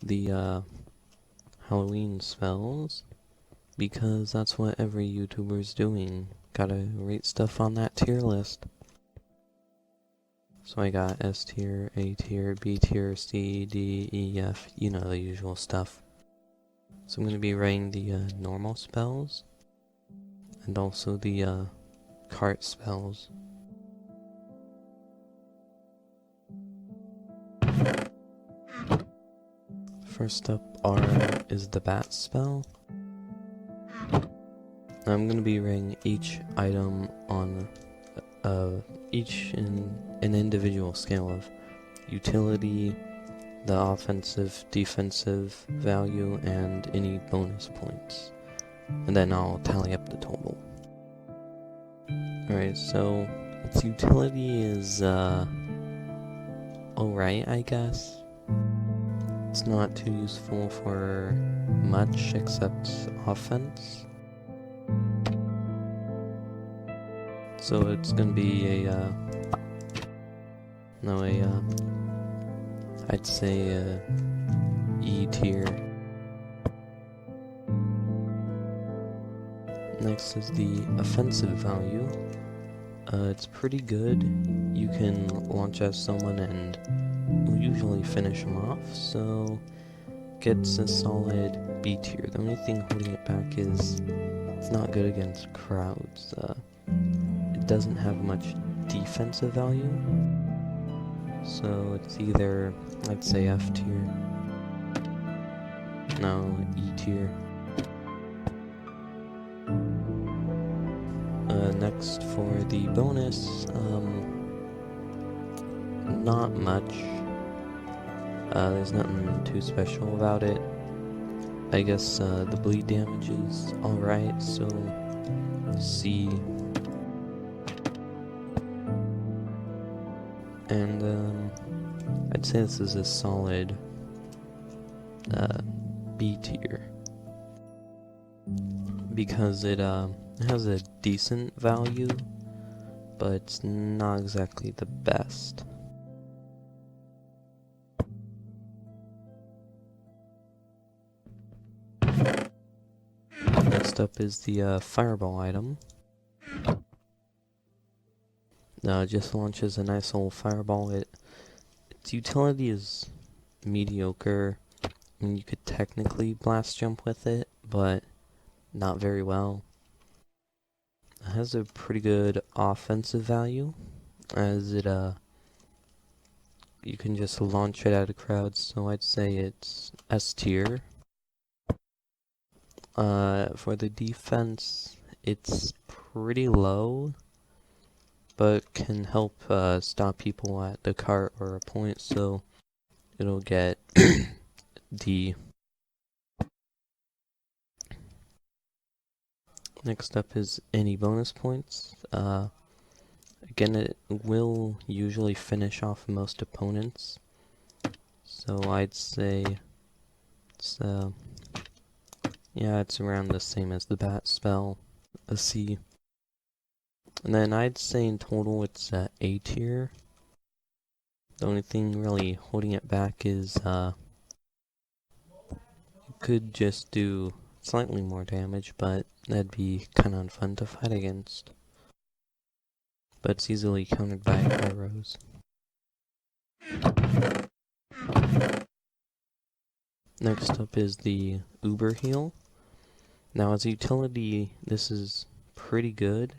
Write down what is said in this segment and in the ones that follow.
the Halloween spells, because that's what every YouTuber's doing. Gotta rate stuff on that tier list. So I got S tier, A tier, B tier, C, D, E, F, you know, the usual stuff. So I'm gonna be rating the normal spells, and also the cart spells. First up is the bat spell. I'm gonna be rating each item on each in an individual scale of utility, the offensive, defensive value, and any bonus points. And then I'll tally up the total. Alright, so its utility is alright, I guess. It's not too useful for much except offense. So it's gonna be I'd say E tier. Next is the offensive value. It's pretty good. You can launch at someone and will usually finish them off, so gets a solid B tier. The only thing holding it back is it's not good against crowds. It doesn't have much defensive value, so it's either, I'd say, F tier. No, E tier. Next for the bonus, not much. There's nothing too special about it. I guess the bleed damage is alright, so C. And I'd say this is a solid B tier, because it has a decent value, but it's not exactly the best. Next up is the fireball item. It just launches a nice old fireball. Its utility is mediocre. I mean, you could technically blast jump with it, but not very well. It has a pretty good offensive value, as it you can just launch it at a crowd, so I'd say it's S tier. For the defense, it's pretty low, but can help stop people at the cart or a point, so it'll get D. Next up is any bonus points. Again, it will usually finish off most opponents, so I'd say it's it's around the same as the bat spell, a C. And then I'd say in total it's A tier. The only thing really holding it back is it could just do slightly more damage, but that'd be kind of unfun to fight against. But it's easily countered by arrows. Next up is the Uber Heal. Now as a utility, this is pretty good,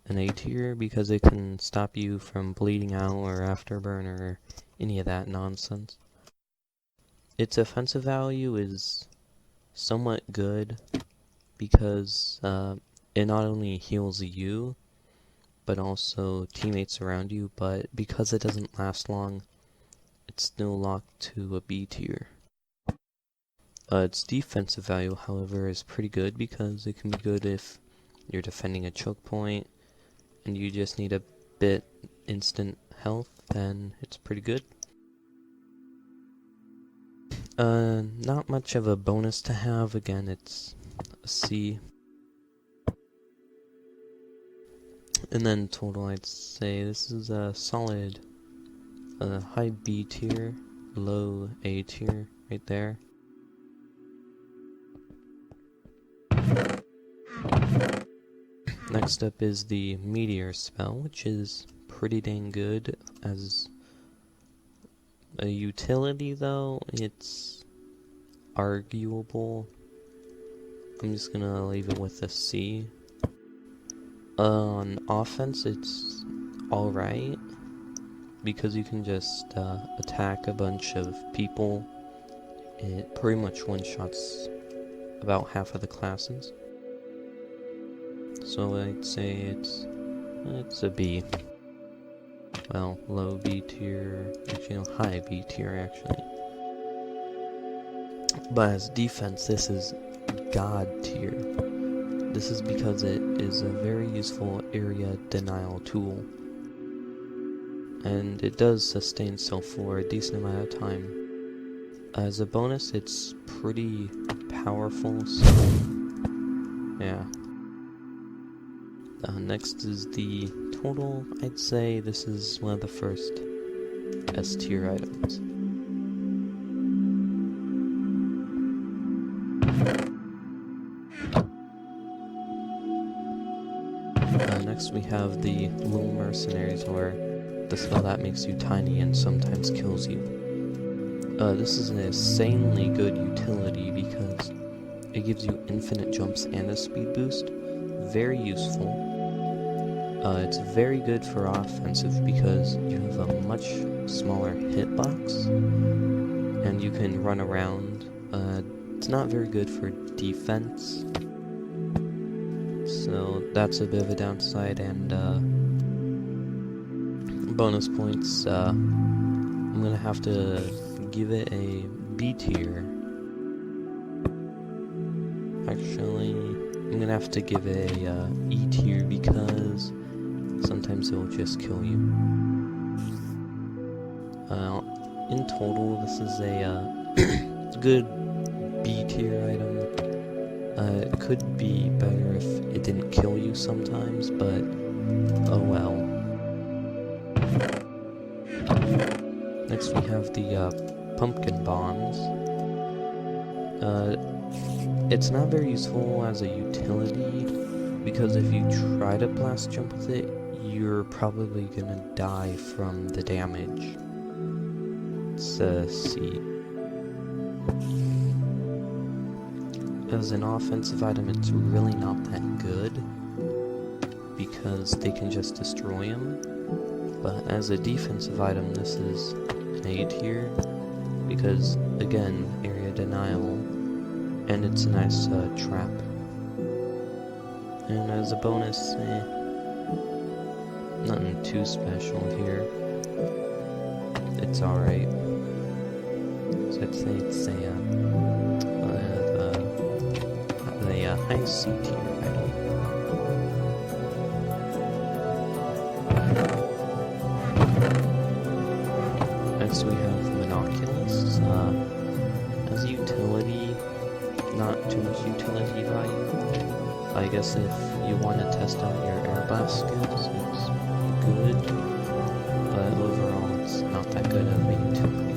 an A tier, because it can stop you from bleeding out or afterburn or any of that nonsense. Its offensive value is somewhat good, because it not only heals you, but also teammates around you, but because it doesn't last long, it's still locked to a B tier. Its defensive value, however, is pretty good, because it can be good if you're defending a choke point and you just need a bit instant health, then it's pretty good. Not much of a bonus to have. Again, it's a C. And then total, I'd say this is a solid high B tier, low A tier. right there. Next up is the Meteor spell, which is pretty dang good as a utility, though it's arguable. I'm just gonna leave it with a C. On offense, it's alright, because you can just attack a bunch of people. It pretty much one-shots about half of the classes. So I'd say it's a B. Well, low B tier, actually no, high B tier actually. But as defense, this is God tier. This is because it is a very useful area denial tool. And it does sustain self for a decent amount of time. As a bonus, it's pretty powerful, so yeah. Next is the total. I'd say this is one of the first S tier items. Next we have the Little Mercenaries, or the spell that makes you tiny and sometimes kills you. This is an insanely good utility because it gives you infinite jumps and a speed boost. Very useful. It's very good for offensive because you have a much smaller hitbox and you can run around. It's not very good for defense, so that's a bit of a downside. And bonus points, I'm gonna have to give it a B tier. Actually, I'm gonna have to give it a E tier because sometimes it will just kill you. In total, this is a good B tier item. It could be better if it didn't kill you sometimes, but oh well. Next we have the pumpkin bombs. It's not very useful as a utility, because if you try to blast jump with it, you're probably gonna die from the damage. It's a C. As an offensive item, it's really not that good, because they can just destroy him. But as a defensive item, this is an A tier, because, again, area denial, and it's a nice trap. And as a bonus, nothing too special here. It's alright. So I'd say it's a high C tier item. Next we have Monoculus. As a utility, not too much utility value. I guess if you want to test out your air blast skills, it's good, but overall it's not that good of a utility.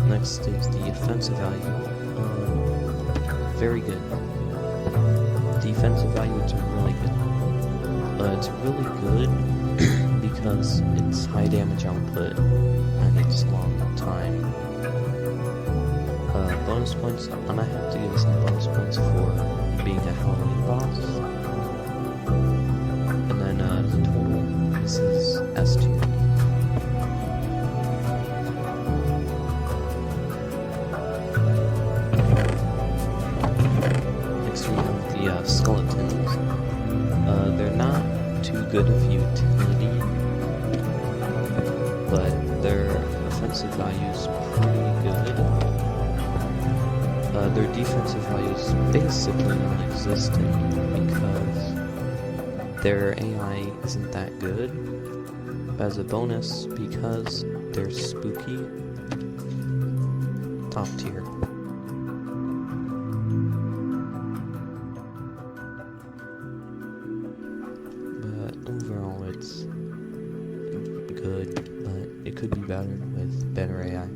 Next is the offensive value. Very good. Defensive value, it's really good. It's really good because it's high damage output and it's long time. Bonus points, I'm gonna have to give it some bonus points for being a Halloween boss. And then the total, this is S tier. Next we have the skeletons. They're not too good of utility, but their offensive value is pretty good. Their defensive value is basically non-existent because their AI isn't that good. As a bonus, because they're spooky, top tier. But overall, it's good, but it could be better with better AI.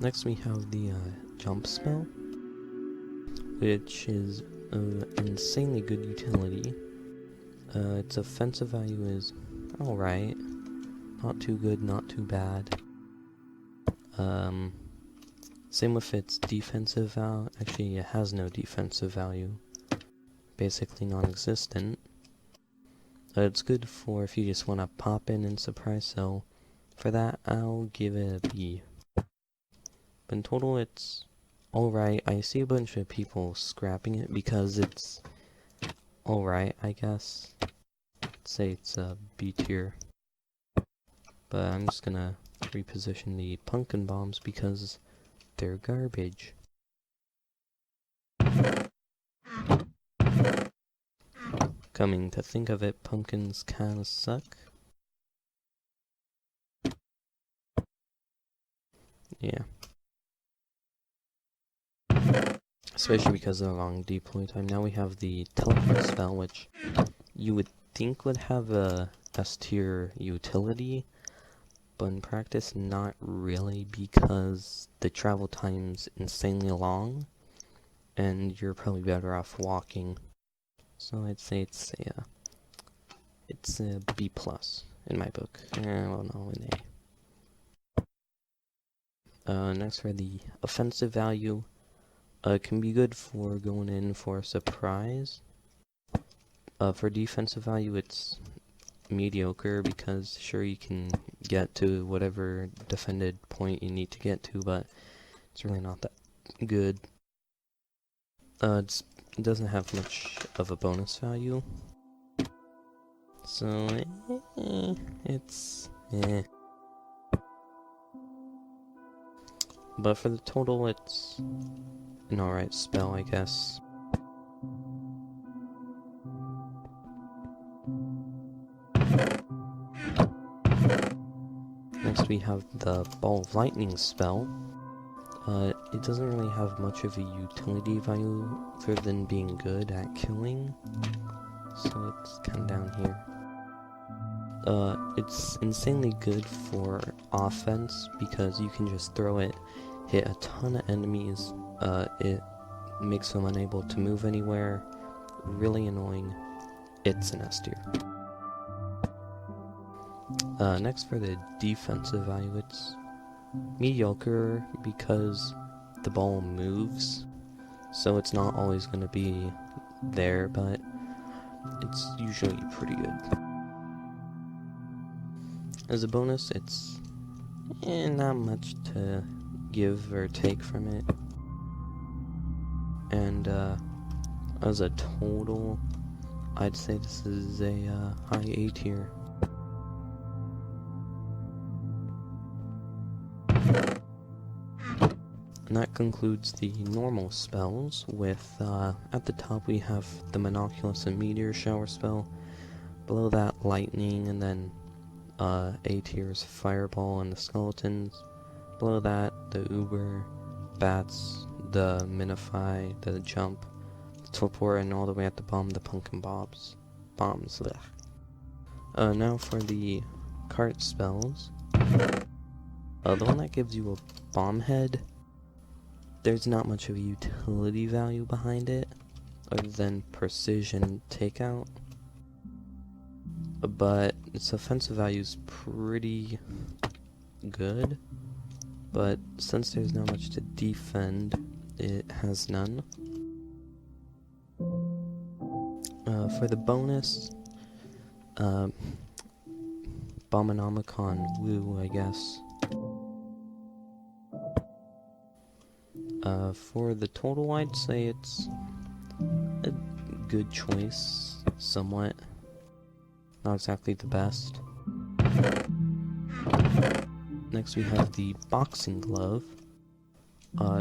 Next we have the jump spell, which is an insanely good utility. Its offensive value is alright. Not too good, not too bad. Same with its defensive value. Actually, it has no defensive value. Basically non-existent. It's good for if you just want to pop in and surprise, so for that I'll give it a B. But in total it's alright. I see a bunch of people scrapping it because it's alright, I guess. Let's say it's a B tier. But I'm just gonna reposition the pumpkin bombs because they're garbage. Coming to think of it, pumpkins kinda suck. Yeah. Especially because of the long deploy time. Now we have the teleport spell, which you would think would have a S tier utility, but in practice not really, because the travel time's insanely long and you're probably better off walking. So I'd say it's a B plus in my book. Well, no, an A. Next for the offensive value, it can be good for going in for a surprise. For defensive value, it's mediocre because sure you can get to whatever defended point you need to get to, but it's really not that good. It doesn't have much of a bonus value, so it's But for the total, it's an alright spell, I guess. Next we have the Ball of Lightning spell. It doesn't really have much of a utility value other than being good at killing, so it's kind of down here. It's insanely good for offense because you can just throw it, hit a ton of enemies, it makes them unable to move anywhere, really annoying. It's an S tier. Next for the defensive value, it's mediocre because the ball moves, so it's not always going to be there, but it's usually pretty good. As a bonus, it's not much to give or take from it. And as a total, I'd say this is a high A tier. And that concludes the normal spells with, at the top we have the Monoculus and Meteor Shower spell, below that Lightning, and then A tier's Fireball and the Skeletons, below that the Uber, Bats, the Minify, the Jump, the Teleport, and all the way at the bottom the Pumpkin Bombs. Now for the cart spells. The one that gives you a bomb head, there's not much of a utility value behind it, other than precision takeout. But its offensive value is pretty good, but since there's not much to defend, it has none. For the bonus, Abominomicon Woo, I guess. For the total, I'd say it's a good choice, somewhat. Not exactly the best. Next we have the Boxing Glove.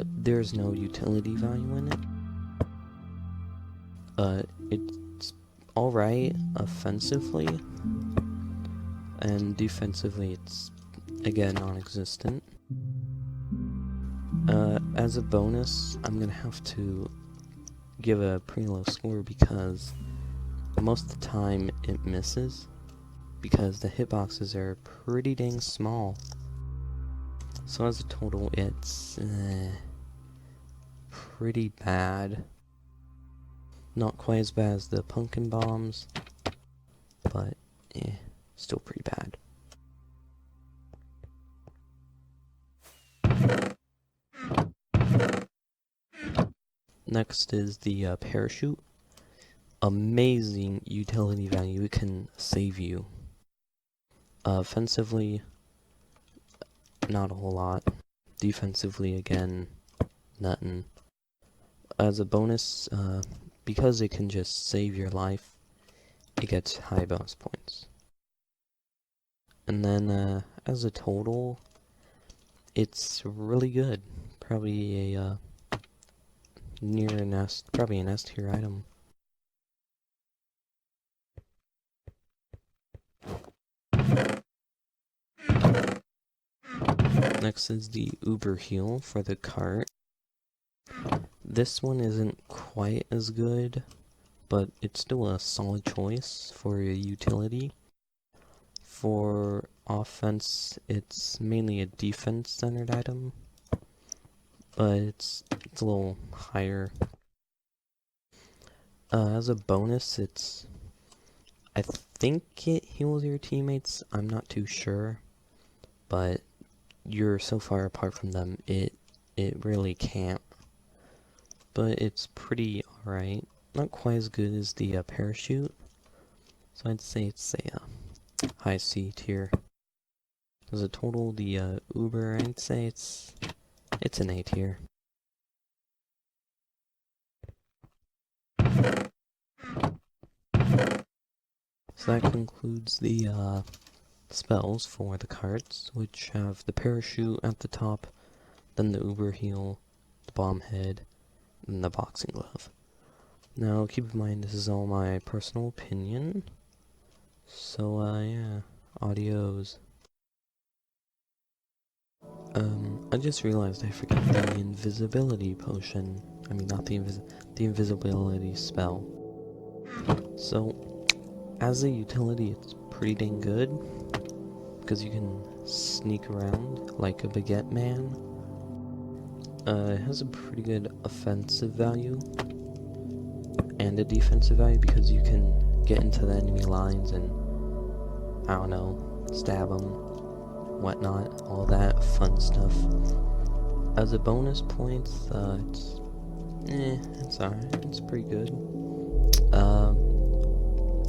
There's no utility value in it. It's alright offensively, and defensively it's, again, non-existent. As a bonus, I'm gonna have to give a pretty low score because most of the time it misses, because the hitboxes are pretty dang small. So as a total, it's pretty bad. Not quite as bad as the pumpkin bombs, but still pretty bad. Next is the parachute. Amazing utility value. It can save you. Offensively, not a whole lot. Defensively, again, nothing. As a bonus, because it can just save your life, it gets high bonus points. And then, as a total, it's really good. Probably a probably an S tier item. Next is the Uber heal for the cart. This one isn't quite as good, but it's still a solid choice for a utility. For offense, it's mainly a defense-centered item, but it's a little higher. As a bonus, I think it heals your teammates. I'm not too sure, but you're so far apart from them, it really can't. But it's pretty alright. Not quite as good as the parachute. So I'd say it's a high C tier. As a total, the Uber, I'd say it's an A tier. So that concludes the spells for the carts, which have the parachute at the top, then the Uber heal, the bomb head, and the boxing glove. Now keep in mind this is all my personal opinion, so yeah, adios. I just realized I forgot the invisibility potion. I mean, not the invisibility spell. So, as a utility, it's pretty dang good, because you can sneak around like a baguette man. It has a pretty good offensive value, and a defensive value, because you can get into the enemy lines and, I don't know, stab them, whatnot, all that fun stuff. As a bonus points, it's alright, it's pretty good.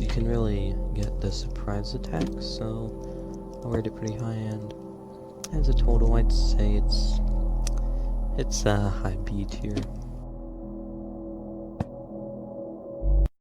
You can really get the surprise attack, so I'll rate it pretty high, and as a total, I'd say it's a high B tier.